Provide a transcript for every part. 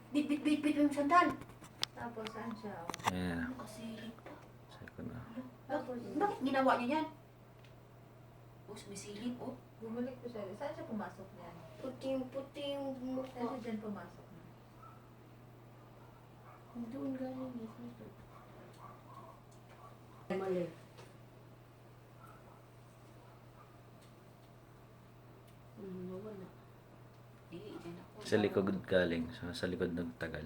Bit yung sandal. Tapos saan siya? Ayan. Ano kasi pa? Sabi ko na. Bakit ginawa niya yan? Oh, sumisilip, oh. Bumalik ko siya. Saan siya pumasok niyan? Puting-puti yung Saan mukha. siya dyan pumasok? Doon galing dito. Mali. Wala. Dyan ako. Sa likod galing. Sa likod nagtagal.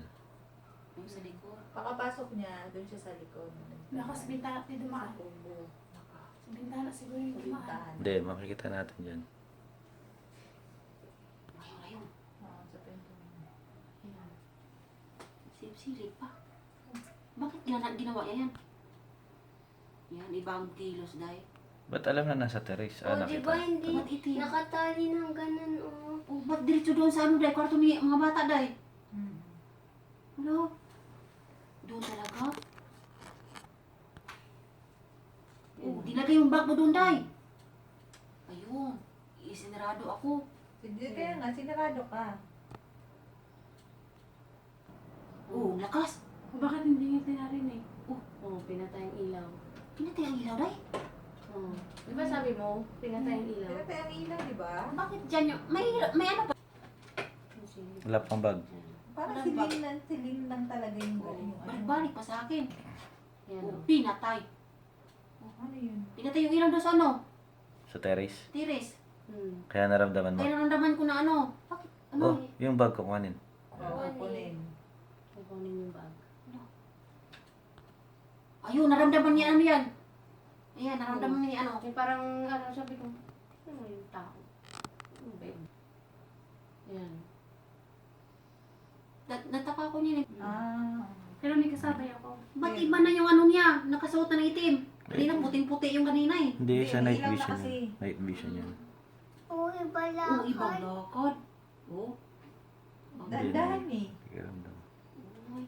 Yung sa likod. Pakapasok niya, doon siya sa likod. Naka sa bintana tayo dumaan. Sa kubo. Sa bintana siguro yung dumaan. Bintahan. Hindi, makikita natin dyan. Ayun. Oo, sa pinto. Ayan. Silip pa. Bakit ginawa niya yan? Yan, ibang kilos, day. Ba't alam na nasa terrace? O, di ba Nakita. hindi Ba't itim? nakatali ng ganun, oh. Oh, ba't diretso doon sa ano, day? Kwarto ni mga bata, day. Hmm. Ano? Doon talaga? Oh, dilagay yung bag mo doon, day. Ayun. Isinarado ako. Hindi, kaya nga, sinarado ka. Oh, lakas. Bakit hindi niya tinarinig? Oh, pinatay ang ilaw. Pinatay ang ilaw, day. Oh. Di ba sabi mo, pinatay ang ilaw? Pinatay ang ilaw, di ba? Bakit dyan yung... May ano pa? Wala pang bag. Parang Walang siling lang talaga yung galing yung ano. Balik-balik pa sa akin. Yan, Oh, oh. pinatay. Oh, ano yun? Pinatay yung ilaw doon sa ano? Sa terrace. Tiris. Kaya naramdaman mo. Kaya naramdaman ko na ano. Bakit? Ano? Oh, yung bag ko kunin. Oo, kunin. Kukunin yung bag. Ayun, naramdaman niya ano yan. Ayan, naramdaman niya ano. Yung parang, ano, sabi ko, ano mo yung tao? Ano ba yun? Yan. Nataka ko niya. Ah. Pero may kasabay ako. Ba't iba na yung ano niya? Nakasuot na ng itim. Kanina puting-puti yung kanina eh. Hindi siya night ilaw na vision kasi. yun. Night vision yun. Oh, iba Oo, ibang lakad. Oh. Dandahan eh. Pakiramdam. Uy.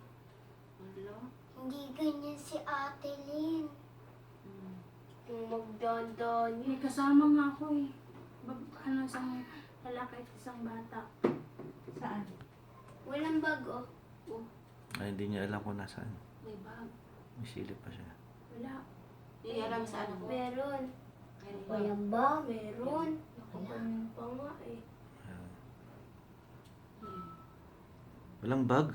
Wala. Hindi ganyan si Ate Lynn. Hmm. Yung magdandan May yun. kasama nga ako eh. Ano, isang lalaki at isang bata. Saan? Walang bag, oh. Ay, hindi niya alam kung nasaan. May bag. May silip pa siya. Wala. Hindi alam sa ano ko. Meron. Ayun ba? Walang ba? Meron. Wala. Pa nga eh. Ayan. Hmm. Walang bag.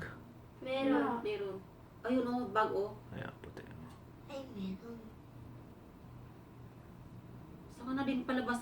Meron. Meron. Ayun oh, bag oh. Ayan, puti. Ay, meron. Saka na din palabas